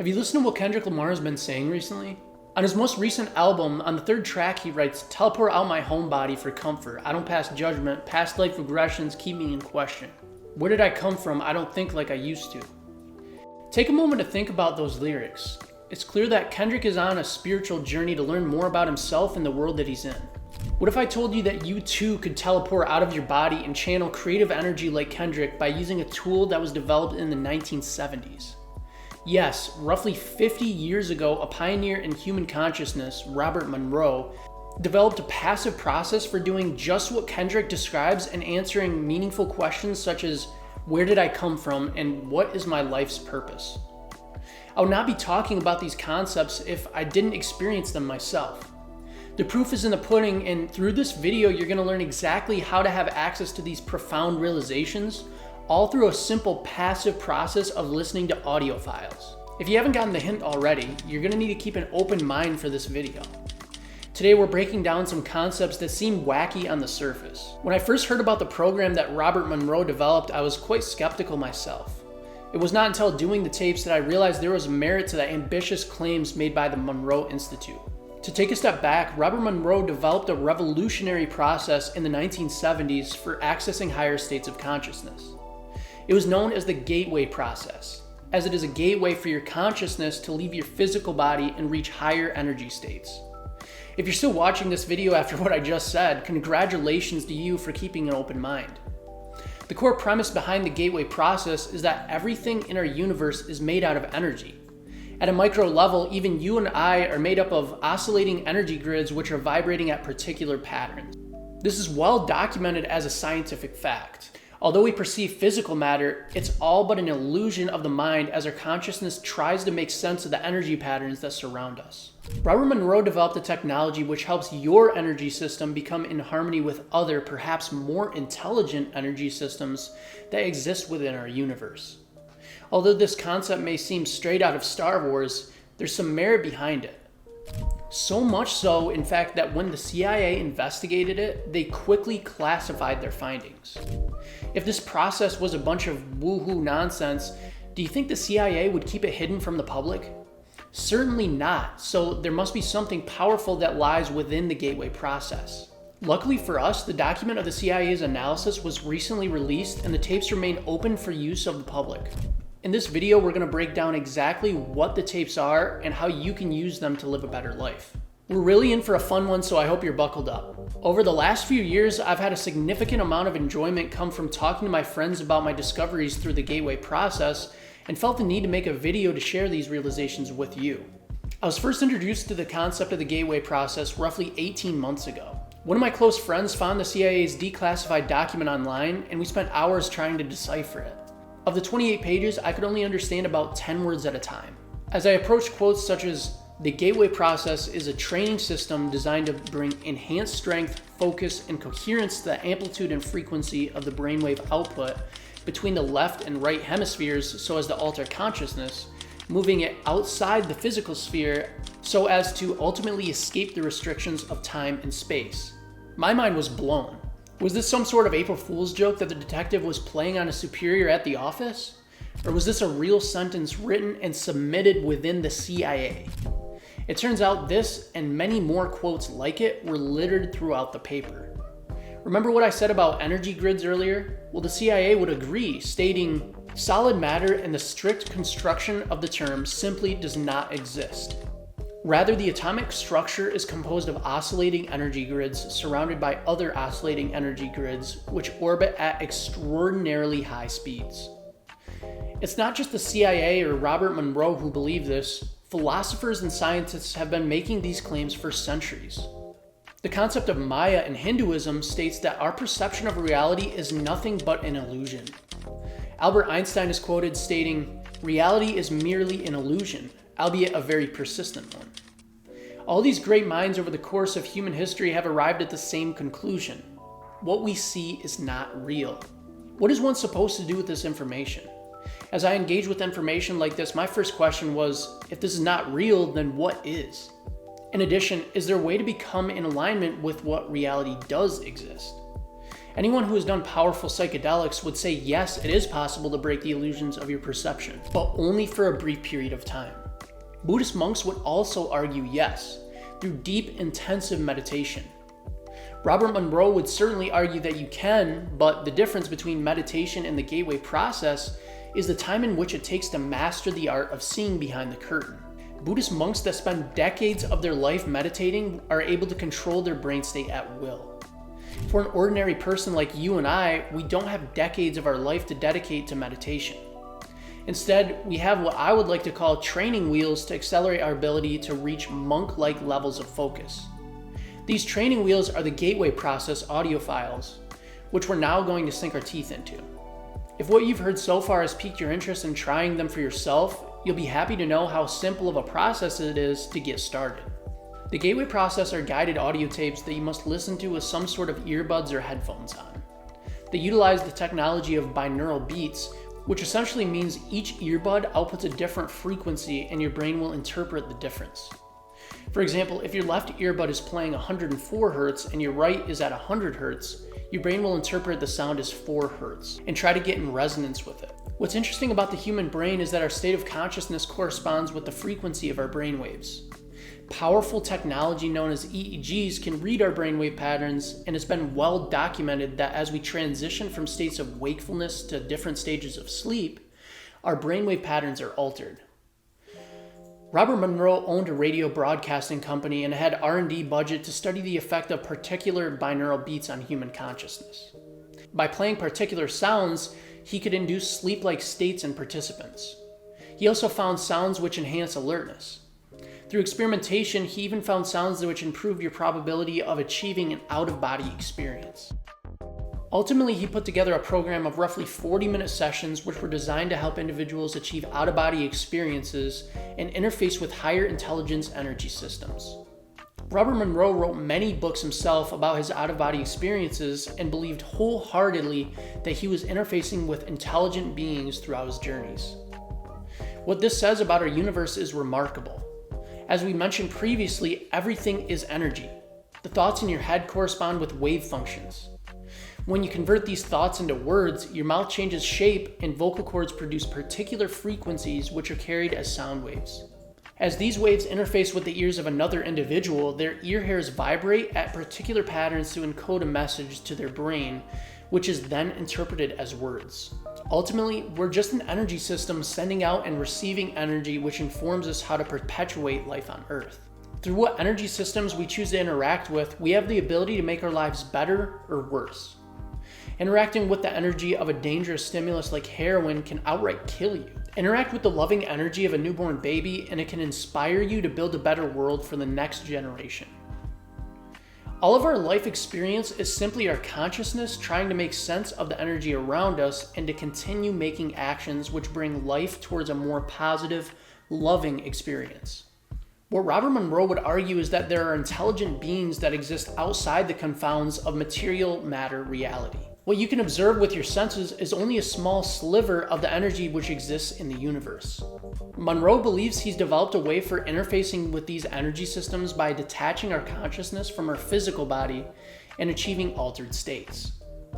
Have you listened to what Kendrick Lamar has been saying recently? On his most recent album, on the third track, he writes, "Teleport out my homebody for comfort. I don't pass judgment. Past life regressions keep me in question. Where did I come from? I don't think like I used to." Take a moment to think about those lyrics. It's clear that Kendrick is on a spiritual journey to learn more about himself and the world that he's in. What if I told you that you too could teleport out of your body and channel creative energy like Kendrick by using a tool that was developed in the 1970s? Yes, roughly 50 years ago, a pioneer in human consciousness, Robert Monroe, developed a passive process for doing just what Kendrick describes and answering meaningful questions such as, where did I come from and what is my life's purpose? I would not be talking about these concepts if I didn't experience them myself. The proof is in the pudding, and through this video, you're going to learn exactly how to have access to these profound realizations, all through a simple passive process of listening to audio files. If you haven't gotten the hint already, you're going to need to keep an open mind for this video. Today, we're breaking down some concepts that seem wacky on the surface. When I first heard about the program that Robert Monroe developed, I was quite skeptical myself. It was not until doing the tapes that I realized there was merit to the ambitious claims made by the Monroe Institute. To take a step back, Robert Monroe developed a revolutionary process in the 1970s for accessing higher states of consciousness. It was known as the gateway process, as it is a gateway for your consciousness to leave your physical body and reach higher energy states. If you're still watching this video after what I just said, congratulations to you for keeping an open mind. The core premise behind the gateway process is that everything in our universe is made out of energy. At a micro level, even you and I are made up of oscillating energy grids which are vibrating at particular patterns. This is well documented as a scientific fact. Although we perceive physical matter, it's all but an illusion of the mind as our consciousness tries to make sense of the energy patterns that surround us. Robert Monroe developed a technology which helps your energy system become in harmony with other, perhaps more intelligent energy systems that exist within our universe. Although this concept may seem straight out of Star Wars, there's some merit behind it. So much so, in fact, that when the CIA investigated it, they quickly classified their findings. If this process was a bunch of woohoo nonsense, do you think the CIA would keep it hidden from the public? Certainly not, so there must be something powerful that lies within the gateway process. Luckily for us, the document of the CIA's analysis was recently released and the tapes remain open for use of the public. In this video, we're going to break down exactly what the tapes are and how you can use them to live a better life. We're really in for a fun one, so I hope you're buckled up. Over the last few years, I've had a significant amount of enjoyment come from talking to my friends about my discoveries through the gateway process and felt the need to make a video to share these realizations with you. I was first introduced to the concept of the gateway process roughly 18 months ago. One of my close friends found the CIA's declassified document online, and we spent hours trying to decipher it. Of the 28 pages, I could only understand about 10 words at a time. As I approached quotes such as, "The gateway process is a training system designed to bring enhanced strength, focus, and coherence to the amplitude and frequency of the brainwave output between the left and right hemispheres so as to alter consciousness, moving it outside the physical sphere so as to ultimately escape the restrictions of time and space." My mind was blown. Was this some sort of April Fool's joke that the detective was playing on a superior at the office? Or was this a real sentence written and submitted within the CIA? It turns out this and many more quotes like it were littered throughout the paper. Remember what I said about energy grids earlier? Well, the CIA would agree, stating, "Solid matter in the strict construction of the term simply does not exist. Rather, the atomic structure is composed of oscillating energy grids surrounded by other oscillating energy grids which orbit at extraordinarily high speeds." It's not just the CIA or Robert Monroe who believe this. Philosophers and scientists have been making these claims for centuries. The concept of Maya in Hinduism states that our perception of reality is nothing but an illusion. Albert Einstein is quoted stating, "Reality is merely an illusion, albeit a very persistent one." All these great minds over the course of human history have arrived at the same conclusion. What we see is not real. What is one supposed to do with this information? As I engage with information like this, my first question was, if this is not real, then what is? In addition, is there a way to become in alignment with what reality does exist? Anyone who has done powerful psychedelics would say yes, it is possible to break the illusions of your perception, but only for a brief period of time. Buddhist monks would also argue yes, through deep, intensive meditation. Robert Monroe would certainly argue that you can, but the difference between meditation and the gateway process is the time in which it takes to master the art of seeing behind the curtain. Buddhist monks that spend decades of their life meditating are able to control their brain state at will. For an ordinary person like you and I, we don't have decades of our life to dedicate to meditation. Instead, we have what I would like to call training wheels to accelerate our ability to reach monk-like levels of focus. These training wheels are the gateway process audio files, which we're now going to sink our teeth into. If what you've heard so far has piqued your interest in trying them for yourself, you'll be happy to know how simple of a process it is to get started. The gateway process are guided audio tapes that you must listen to with some sort of earbuds or headphones on. They utilize the technology of binaural beats, which essentially means each earbud outputs a different frequency and your brain will interpret the difference. For example, if your left earbud is playing 104 Hz and your right is at 100 Hz, your brain will interpret the sound as 4 Hz and try to get in resonance with it. What's interesting about the human brain is that our state of consciousness corresponds with the frequency of our brain waves. Powerful technology known as EEGs can read our brainwave patterns, and it's been well documented that as we transition from states of wakefulness to different stages of sleep, our brainwave patterns are altered. Robert Monroe owned a radio broadcasting company and had R&D budget to study the effect of particular binaural beats on human consciousness. By playing particular sounds, he could induce sleep-like states in participants. He also found sounds which enhance alertness. Through experimentation, he even found sounds which improve your probability of achieving an out-of-body experience. Ultimately, he put together a program of roughly 40-minute sessions which were designed to help individuals achieve out-of-body experiences and interface with higher intelligence energy systems. Robert Monroe wrote many books himself about his out-of-body experiences and believed wholeheartedly that he was interfacing with intelligent beings throughout his journeys. What this says about our universe is remarkable. As we mentioned previously, everything is energy. The thoughts in your head correspond with wave functions. When you convert these thoughts into words, your mouth changes shape and vocal cords produce particular frequencies which are carried as sound waves. As these waves interface with the ears of another individual, their ear hairs vibrate at particular patterns to encode a message to their brain, which is then interpreted as words. Ultimately, we're just an energy system sending out and receiving energy which informs us how to perpetuate life on Earth. Through what energy systems we choose to interact with, we have the ability to make our lives better or worse. Interacting with the energy of a dangerous stimulus like heroin can outright kill you. Interact with the loving energy of a newborn baby and it can inspire you to build a better world for the next generation. All of our life experience is simply our consciousness trying to make sense of the energy around us and to continue making actions which bring life towards a more positive, loving experience. What Robert Monroe would argue is that there are intelligent beings that exist outside the confounds of material matter reality. What you can observe with your senses is only a small sliver of the energy which exists in the universe. Monroe believes he's developed a way for interfacing with these energy systems by detaching our consciousness from our physical body and achieving altered states.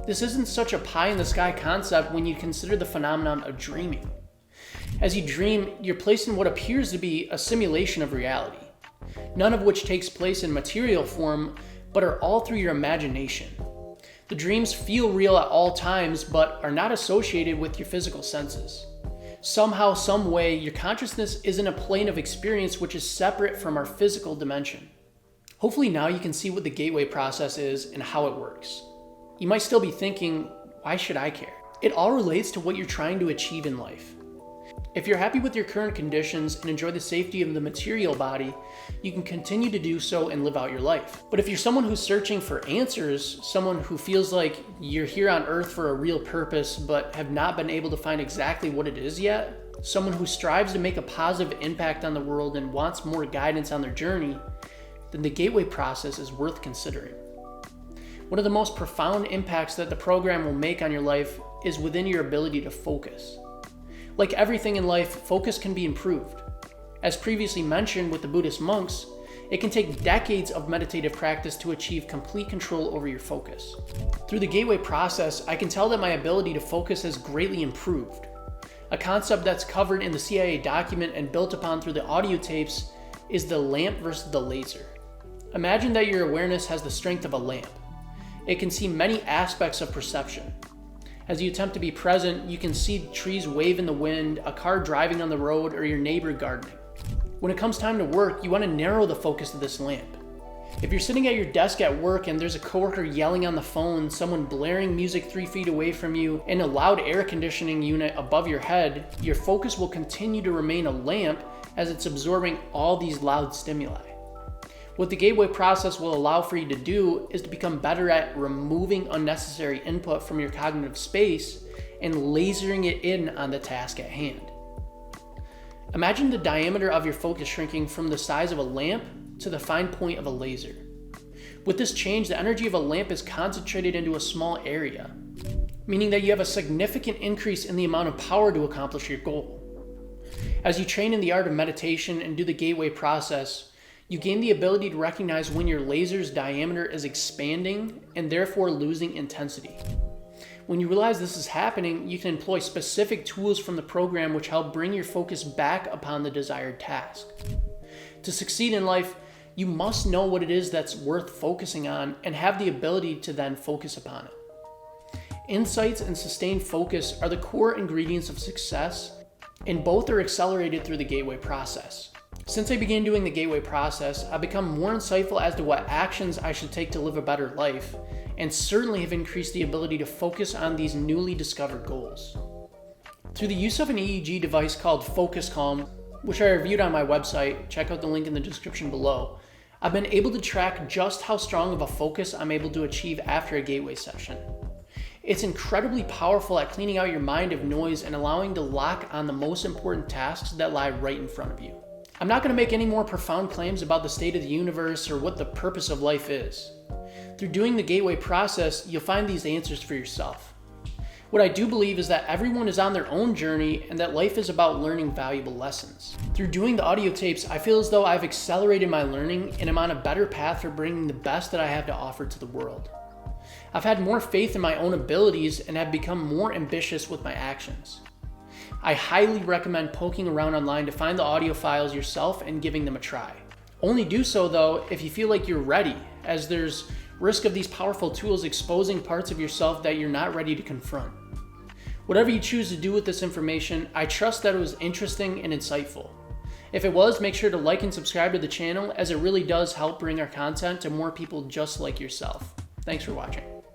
This isn't such a pie-in-the-sky concept when you consider the phenomenon of dreaming. As you dream, you're placed in what appears to be a simulation of reality, none of which takes place in material form, but are all through your imagination. The dreams feel real at all times, but are not associated with your physical senses. Somehow, some way, your consciousness is in a plane of experience which is separate from our physical dimension. Hopefully now you can see what the gateway process is and how it works. You might still be thinking, why should I care? It all relates to what you're trying to achieve in life. If you're happy with your current conditions and enjoy the safety of the material body, you can continue to do so and live out your life. But if you're someone who's searching for answers, someone who feels like you're here on Earth for a real purpose but have not been able to find exactly what it is yet, someone who strives to make a positive impact on the world and wants more guidance on their journey, then the gateway process is worth considering. One of the most profound impacts that the program will make on your life is within your ability to focus. Like everything in life, focus can be improved. As previously mentioned with the Buddhist monks, it can take decades of meditative practice to achieve complete control over your focus. Through the gateway process, I can tell that my ability to focus has greatly improved. A concept that's covered in the CIA document and built upon through the audio tapes is the lamp versus the laser. Imagine that your awareness has the strength of a lamp. It can see many aspects of perception. As you attempt to be present, you can see trees wave in the wind, a car driving on the road, or your neighbor gardening. When it comes time to work, you want to narrow the focus of this lamp. If you're sitting at your desk at work and there's a coworker yelling on the phone, someone blaring music 3 feet away from you, and a loud air conditioning unit above your head, your focus will continue to remain a lamp as it's absorbing all these loud stimuli. What the gateway process will allow for you to do is to become better at removing unnecessary input from your cognitive space and lasering it in on the task at hand. Imagine the diameter of your focus shrinking from the size of a lamp to the fine point of a laser. With this change, the energy of a lamp is concentrated into a small area, meaning that you have a significant increase in the amount of power to accomplish your goal. As you train in the art of meditation and do the gateway process, you gain the ability to recognize when your laser's diameter is expanding and therefore losing intensity. When you realize this is happening, you can employ specific tools from the program which help bring your focus back upon the desired task. To succeed in life, you must know what it is that's worth focusing on and have the ability to then focus upon it. Insights and sustained focus are the core ingredients of success, and both are accelerated through the gateway process. Since I began doing the gateway process, I've become more insightful as to what actions I should take to live a better life, and certainly have increased the ability to focus on these newly discovered goals. Through the use of an EEG device called Focus Calm, which I reviewed on my website, check out the link in the description below, I've been able to track just how strong of a focus I'm able to achieve after a gateway session. It's incredibly powerful at cleaning out your mind of noise and allowing to lock on the most important tasks that lie right in front of you. I'm not going to make any more profound claims about the state of the universe or what the purpose of life is. Through doing the gateway process, you'll find these answers for yourself. What I do believe is that everyone is on their own journey and that life is about learning valuable lessons. Through doing the audio tapes, I feel as though I've accelerated my learning and am on a better path for bringing the best that I have to offer to the world. I've had more faith in my own abilities and have become more ambitious with my actions. I highly recommend poking around online to find the audio files yourself and giving them a try. Only do so though if you feel like you're ready, as there's risk of these powerful tools exposing parts of yourself that you're not ready to confront. Whatever you choose to do with this information, I trust that it was interesting and insightful. If it was, make sure to like and subscribe to the channel, as it really does help bring our content to more people just like yourself. Thanks for watching.